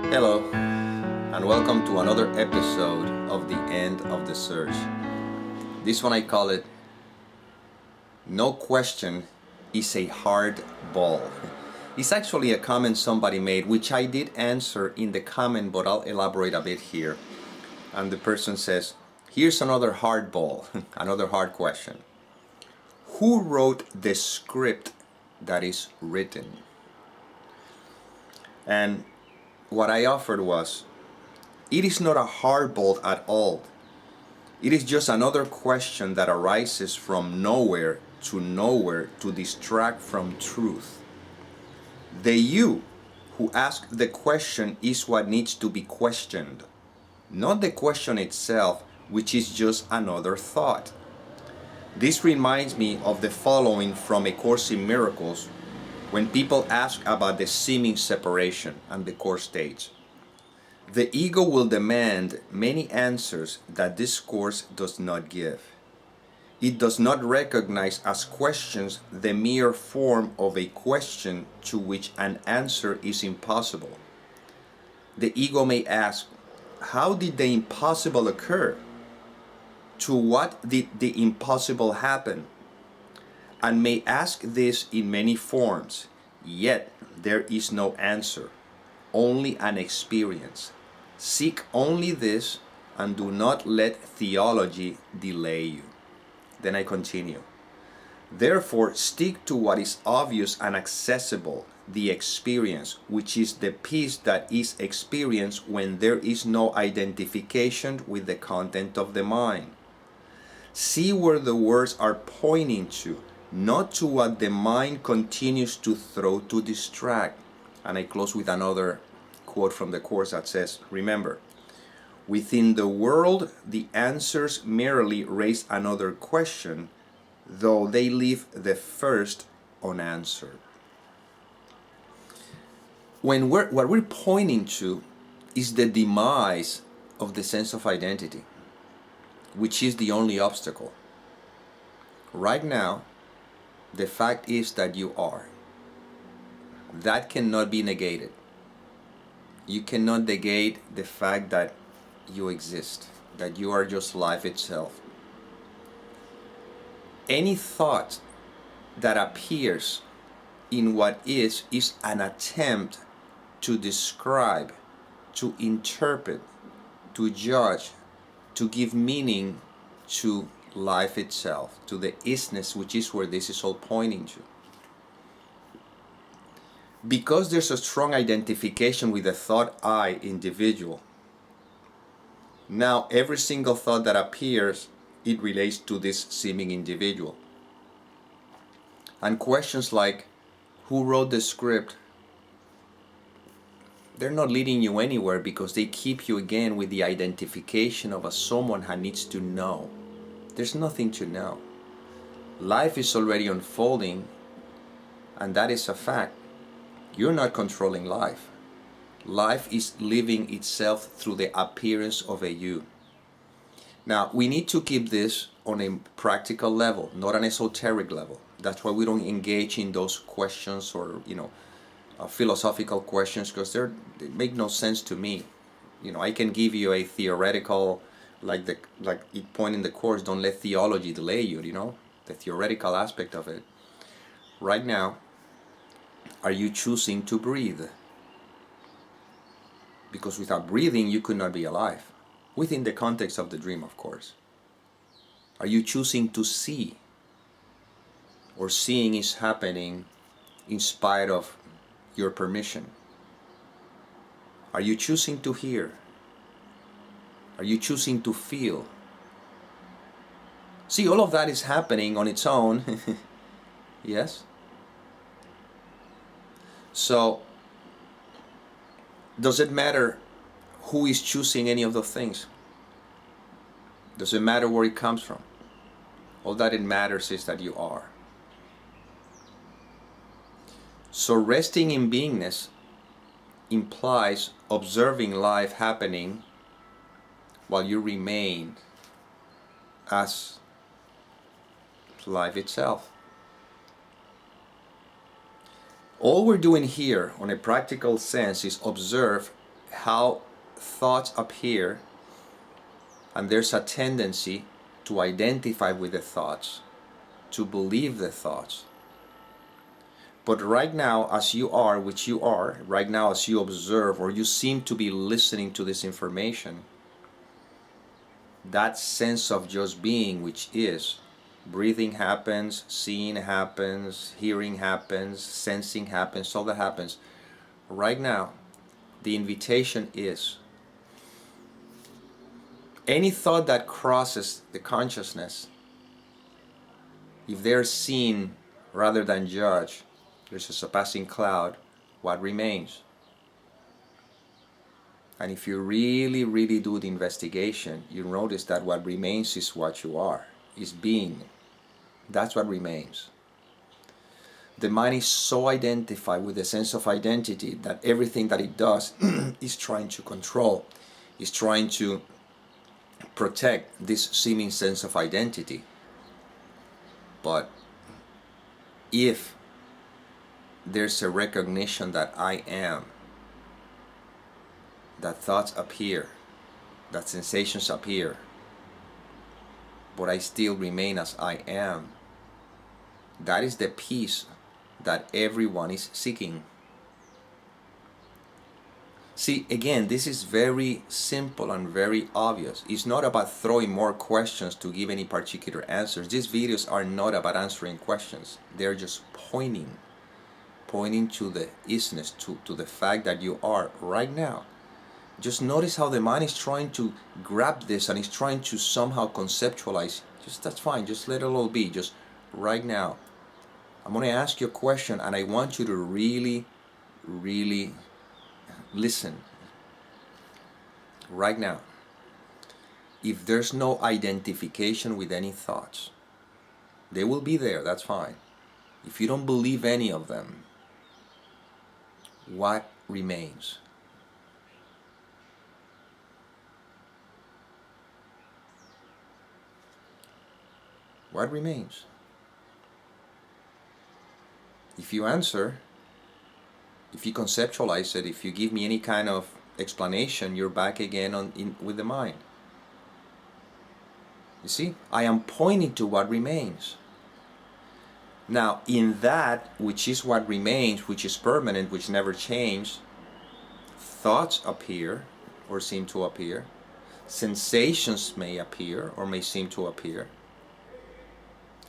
Hello, and welcome to another episode of The End of the Search. This one I call it No Question is a Hard Ball. It's actually a comment somebody made, which I did answer in the comment, but I'll elaborate a bit here. And the person says, here's another hard ball, another hard question. Who wrote the script that is written? And what I offered was, it is not a hard ball at all. It is just another question that arises from nowhere to distract from truth. The you who asked the question is what needs to be questioned, not the question itself, which is just another thought. This reminds me of the following from A Course in Miracles, when people ask about the seeming separation, and the Course states, the ego will demand many answers that this Course does not give. It does not recognize as questions the mere form of a question to which an answer is impossible. The ego may ask, how did the impossible occur? To what did the impossible happen? And may ask this in many forms, yet there is no answer, only an experience. Seek only this and do not let theology delay you. Then I continue. Therefore, stick to what is obvious and accessible, the experience, which is the peace that is experienced when there is no identification with the content of the mind. See where the words are pointing to, not to what the mind continues to throw to distract. And I close with another quote from the Course that says, remember, within the world the answers merely raise another question, though they leave the first unanswered. What we're pointing to is the demise of the sense of identity, which is the only obstacle. Right now, the fact is that you are. That cannot be negated. You cannot negate the fact that you exist, that you are just life itself. Any thought that appears in what is an attempt to describe, to interpret, to judge, to give meaning to life itself, to the isness, which is where this is all pointing to. Because there's a strong identification with the thought I individual, now every single thought that appears, it relates to this seeming individual. And questions like, who wrote the script? They're not leading you anywhere, because they keep you again with the identification of a someone who needs to know. There's nothing to know. Life is already unfolding, and that is a fact. You're not controlling life. Life is living itself through the appearance of a you. Now, we need to keep this on a practical level, not an esoteric level. That's why we don't engage in those questions or, philosophical questions, because they make no sense to me. I can give you a theoretical, like it point in the Course, don't let theology delay you, the theoretical aspect of it. Right now, are you choosing to breathe? Because without breathing, you could not be alive. Within the context of the dream, of course. Are you choosing to see? Or seeing is happening in spite of your permission? Are you choosing to hear? Are you choosing to feel? See, all of that is happening on its own. Yes? So, does it matter who is choosing any of those things? Does it matter where it comes from? All that it matters is that you are. So resting in beingness implies observing life happening while you remain as life itself. All we're doing here, on a practical sense, is observe how thoughts appear, and there's a tendency to identify with the thoughts, to believe the thoughts. But right now, as you are, which you are, right now as you observe, or you seem to be listening to this information, that sense of just being, which is breathing happens, seeing happens, hearing happens, sensing happens, all that happens. Right now, the invitation is any thought that crosses the consciousness, if they're seen rather than judged, there's just a passing cloud, what remains? And if you really, really do the investigation, you notice that what remains is what you are, is being. That's what remains. The mind is so identified with the sense of identity that everything that it does is trying to control, is trying to protect this seeming sense of identity. But if there's a recognition that I am, that thoughts appear, that sensations appear, but I still remain as I am, that is the peace that everyone is seeking. See, again, this is very simple and very obvious. It's not about throwing more questions to give any particular answers. These videos are not about answering questions. They're just pointing to the isness, to the fact that you are right now. Just notice how the mind is trying to grab this and is trying to somehow conceptualize. Just that's fine, just let it all be. Just right now, I'm going to ask you a question and I want you to really, really listen. Right now, if there's no identification with any thoughts, they will be there, that's fine. If you don't believe any of them, what remains? What remains? If you answer, if you conceptualize it, if you give me any kind of explanation, you're back again with the mind. You see, I am pointing to what remains. Now, in that which is what remains, which is permanent, which never changes, thoughts appear or seem to appear. Sensations may appear or may seem to appear.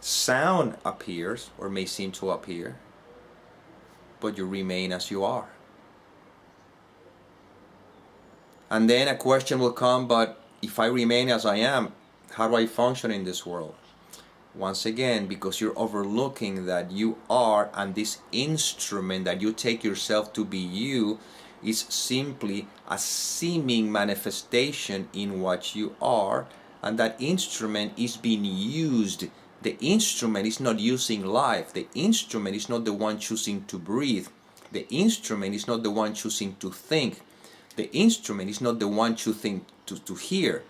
Sound appears or may seem to appear. But you remain as you are. And then a question will come, but if I remain as I am, how do I function in this world? Once again, because you're overlooking that you are, and this instrument that you take yourself to be you is simply a seeming manifestation in what you are, and that instrument is being used. The instrument is not using life. The instrument is not the one choosing to breathe. The instrument is not the one choosing to think. The instrument is not the one choosing to hear.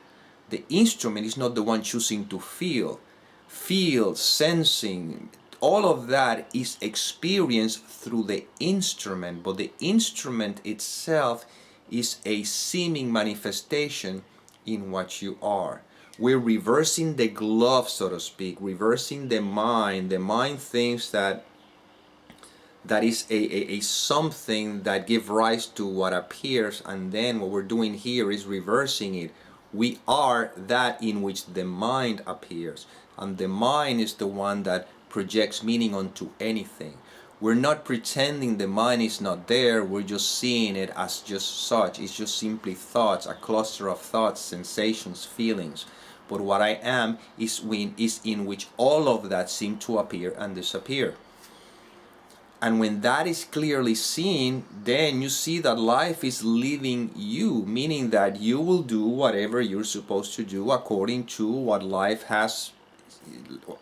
The instrument is not the one choosing to feel. Feel, sensing, all of that is experienced through the instrument, but the instrument itself is a seeming manifestation in what you are. We're reversing the glove, so to speak, reversing the mind. The mind thinks that is a something that gives rise to what appears, and then what we're doing here is reversing it. We are that in which the mind appears, and the mind is the one that projects meaning onto anything. We're not pretending the mind is not there, we're just seeing it as just such. It's just simply thoughts, a cluster of thoughts, sensations, feelings. But what I am is in which all of that seem to appear and disappear. And when that is clearly seen, then you see that life is living you, meaning that you will do whatever you're supposed to do according to what life has,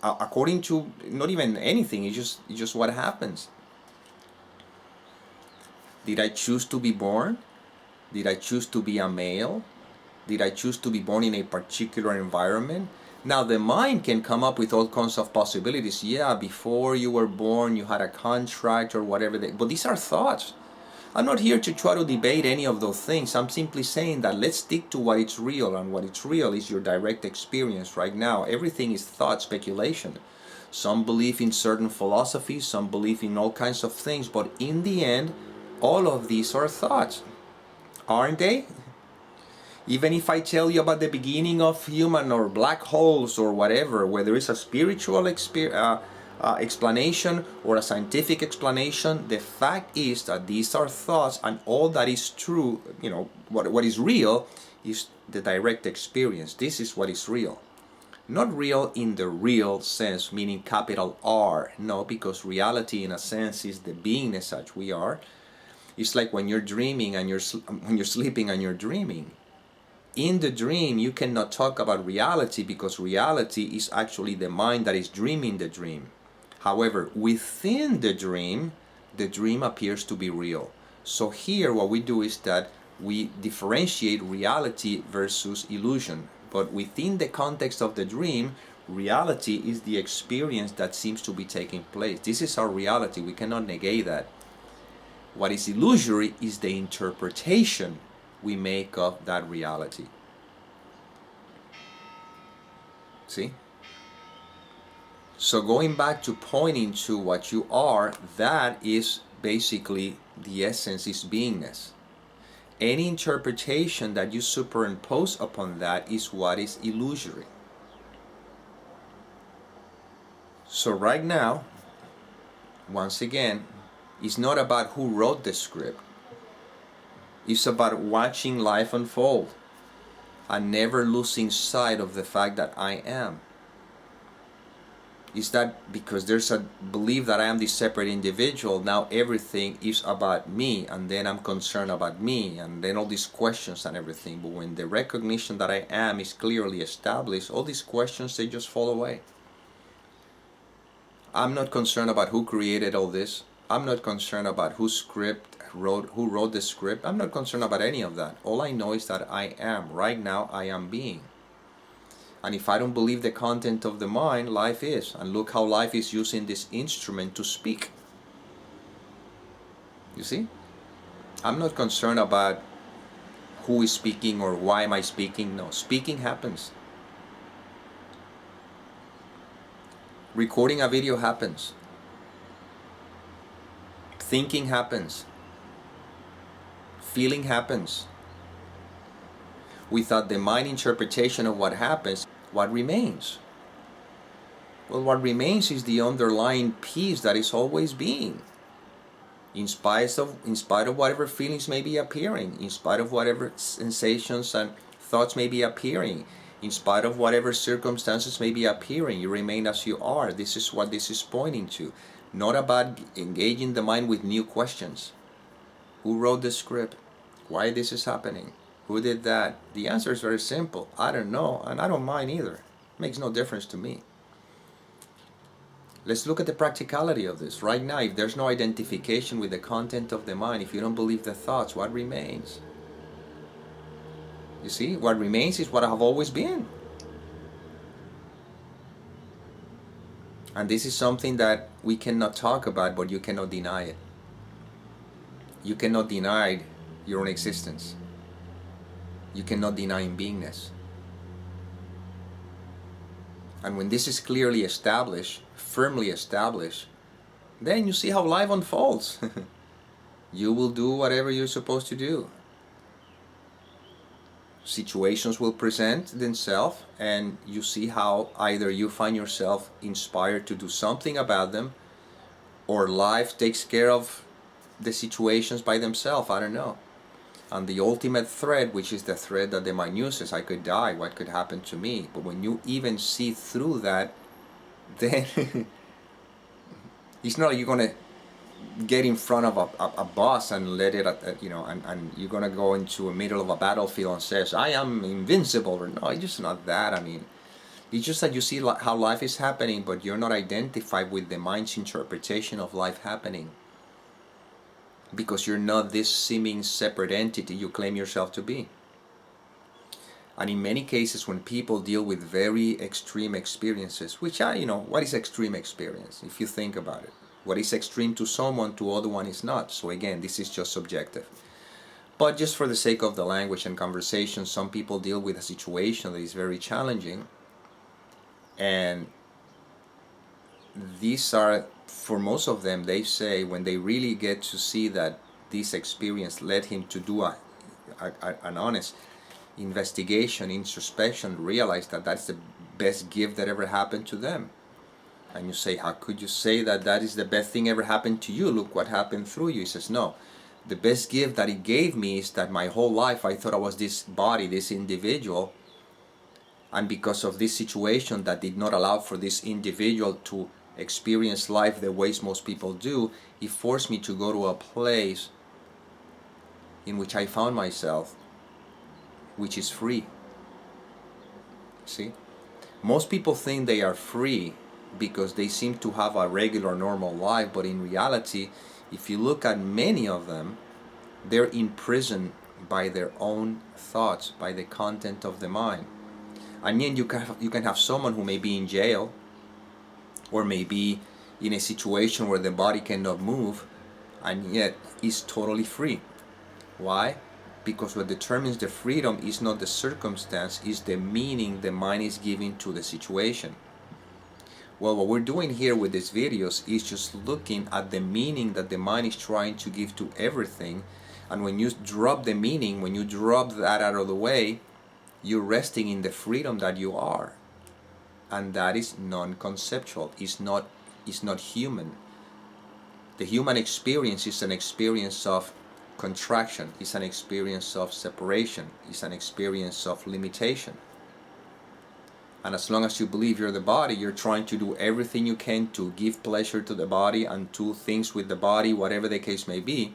according to not even anything, it's just what happens. Did I choose to be born? Did I choose to be a male? Did I choose to be born in a particular environment? Now the mind can come up with all kinds of possibilities. Yeah, before you were born you had a contract or whatever, but these are thoughts. I'm not here to try to debate any of those things. I'm simply saying that let's stick to what is real, and what is real is your direct experience right now. Everything is thought, speculation. Some believe in certain philosophies, some believe in all kinds of things, but in the end, all of these are thoughts, aren't they? Even if I tell you about the beginning of human or black holes or whatever, whether it's a spiritual explanation or a scientific explanation, the fact is that these are thoughts, and all that is true, what is real is the direct experience. This is what is real. Not real in the real sense, meaning capital R. No, because reality in a sense is the being as such we are. It's like when you're dreaming and when you're sleeping and you're dreaming. In the dream, you cannot talk about reality because reality is actually the mind that is dreaming the dream. However, within the dream appears to be real. So here what we do is that we differentiate reality versus illusion. But within the context of the dream, reality is the experience that seems to be taking place. This is our reality. We cannot negate that. What is illusory is the interpretation we make of that reality. See? So going back to pointing to what you are, that is basically the essence, is beingness. Any interpretation that you superimpose upon that is what is illusory. So right now, once again, it's not about who wrote the script. It's about watching life unfold and never losing sight of the fact that I am. Is that because there's a belief that I am this separate individual, now everything is about me, and then I'm concerned about me, and then all these questions and everything. But when the recognition that I am is clearly established, all these questions, they just fall away. I'm not concerned about who created all this. I'm not concerned about who wrote the script. I'm not concerned about any of that. All I know is that I am. Right now, I am being. And if I don't believe the content of the mind, life is. And look how life is using this instrument to speak. You see? I'm not concerned about who is speaking or why am I speaking. No, speaking happens. Recording a video happens. Thinking happens. Feeling happens. Without the mind interpretation of what happens, what remains? Well, what remains is the underlying peace that is always being. In spite of whatever feelings may be appearing, in spite of whatever sensations and thoughts may be appearing, in spite of whatever circumstances may be appearing, you remain as you are. This is what this is pointing to. Not about engaging the mind with new questions. Who wrote the script? Why this is happening? Who did that? The answer is very simple. I don't know, and I don't mind either. It makes no difference to me. Let's look at the practicality of this. Right now, if there's no identification with the content of the mind, if you don't believe the thoughts, what remains? You see, what remains is what I have always been. And this is something that we cannot talk about, but you cannot deny it. You cannot deny your own existence. You cannot deny beingness. And when this is clearly established, firmly established, then you see how life unfolds. You will do whatever you're supposed to do. Situations will present themselves, and you see how either you find yourself inspired to do something about them, or life takes care of the situations by themselves. I don't know. And the ultimate threat, which is the threat that the mind uses, I could die, what could happen to me? But when you even see through that, then it's not like you're going to get in front of a bus and let it, and you're going to go into the middle of a battlefield and says, I am invincible. Or no, it's just not that. I mean, it's just that you see how life is happening, but you're not identified with the mind's interpretation of life happening. Because you're not this seeming separate entity you claim yourself to be. And in many cases, when people deal with very extreme experiences, which what is extreme experience, if you think about it? What is extreme to someone, to other one is not. So again, this is just subjective. But just for the sake of the language and conversation, some people deal with a situation that is very challenging. And these are, for most of them, they say when they really get to see that this experience led him to do an honest investigation, introspection, realize that that's the best gift that ever happened to them. And you say, how could you say that that is the best thing ever happened to you? Look what happened through you. He says, no. The best gift that it gave me is that my whole life I thought I was this body, this individual. And because of this situation that did not allow for this individual to experience life the ways most people do, it forced me to go to a place in which I found myself, which is free. See? Most people think they are free because they seem to have a regular normal life, but in reality, if you look at many of them, they're imprisoned by their own thoughts, by the content of the mind. And yet you can have someone who may be in jail, or may be in a situation where the body cannot move, and yet is totally free. Why? Because what determines the freedom is not the circumstance, is the meaning the mind is giving to the situation. Well, what we're doing here with these videos is just looking at the meaning that the mind is trying to give to everything. And when you drop the meaning, when you drop that out of the way, you're resting in the freedom that you are. And that is non-conceptual. It's not human. The human experience is an experience of contraction. It's an experience of separation. It's an experience of limitation. And as long as you believe you're the body, you're trying to do everything you can to give pleasure to the body and do things with the body, whatever the case may be.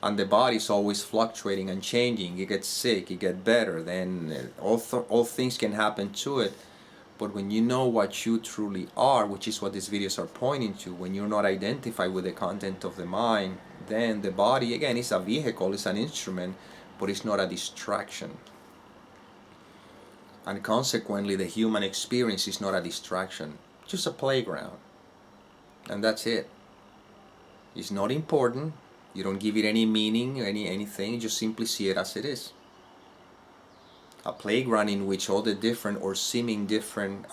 And the body is always fluctuating and changing. It gets sick, it gets better, then all things can happen to it. But when you know what you truly are, which is what these videos are pointing to, when you're not identified with the content of the mind, then the body, again, is a vehicle, it's an instrument, but it's not a distraction. And consequently, the human experience is not a distraction, just a playground. And that's it. It's not important. You don't give it any meaning, anything. You just simply see it as it is. A playground in which all the different or seeming different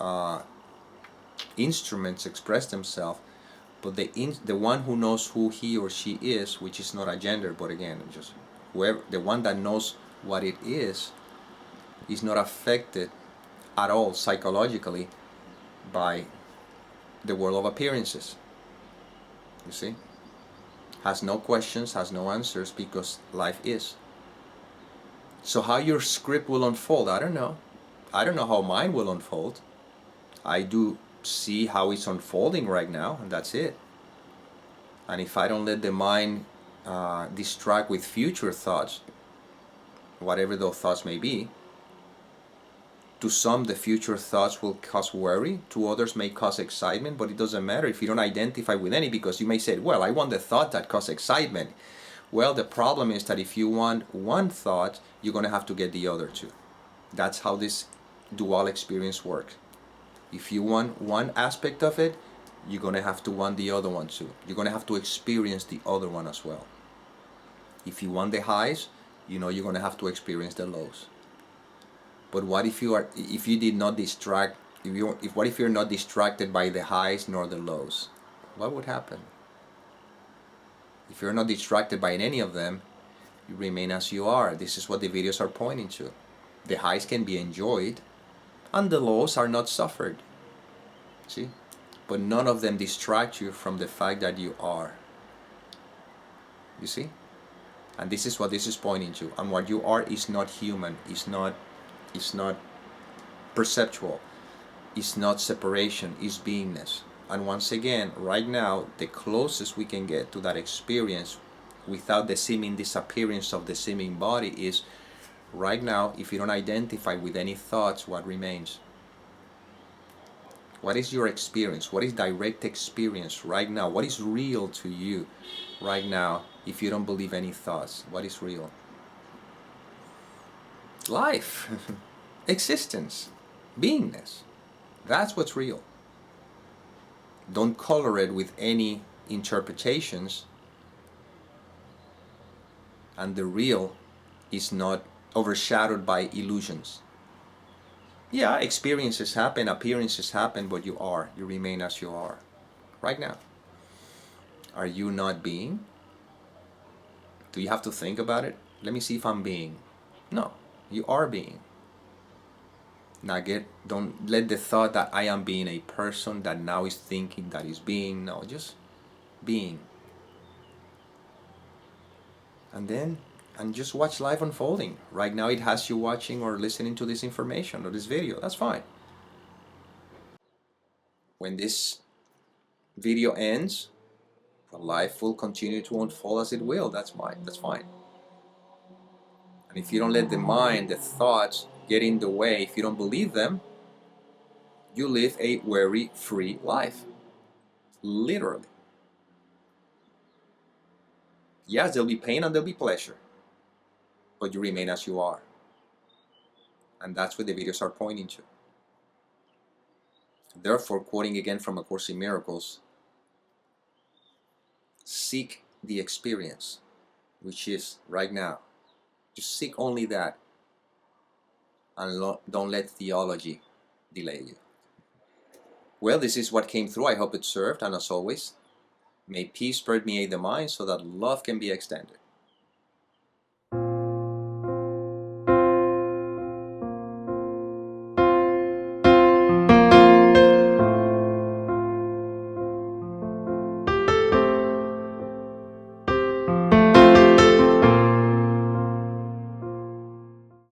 instruments express themselves, but the one who knows who he or she is, which is not a gender, but again, just whoever, the one that knows what it is not affected at all psychologically by the world of appearances. You see? Has no questions, has no answers, because life is. So how your script will unfold, I don't know. I don't know how mine will unfold. I do see how it's unfolding right now, and that's it. And if I don't let the mind distract with future thoughts, whatever those thoughts may be, to some the future thoughts will cause worry, to others may cause excitement, but it doesn't matter if you don't identify with any, because you may say, well, I want the thought that causes excitement. Well, the problem is that if you want one thought, you're going to have to get the other two. That's how this dual experience works. If you want one aspect of it, you're going to have to want the other one too. You're going to have to experience the other one as well. If you want the highs, you know you're going to have to experience the lows. But what if what if you're not distracted by the highs nor the lows? What would happen? If you're not distracted by any of them, you remain as you are. This is what the videos are pointing to. The highs can be enjoyed, and the lows are not suffered. See? But none of them distract you from the fact that you are. You see? And this is what this is pointing to. And what you are is not human. It's not perceptual. It's not separation. It's beingness. And once again, right now, the closest we can get to that experience without the seeming disappearance of the seeming body is, right now, if you don't identify with any thoughts, what remains? What is your experience? What is direct experience right now? What is real to you right now if you don't believe any thoughts? What is real? Life, existence, beingness. That's what's real. Don't color it with any interpretations, and the real is not overshadowed by illusions. Yeah, experiences happen, appearances happen, but you remain as you are right now. Are you not being? Do you have to think about it? Let me see if I'm being. No, you are being. Now don't let the thought that I am being a person that now is thinking that is being. No, just being. And just watch life unfolding. Right now it has you watching or listening to this information or this video. That's fine. When this video ends, life will continue to unfold as it will. That's fine. That's fine. And if you don't let the mind, the thoughts get in the way, if you don't believe them, you live a worry-free life. Literally. Yes, there'll be pain and there'll be pleasure, but you remain as you are. And that's what the videos are pointing to. Therefore, quoting again from A Course in Miracles, seek the experience, which is right now. Just seek only that, and don't let theology delay you. Well, this is what came through. I hope it served, and as always, may peace permeate the mind so that love can be extended.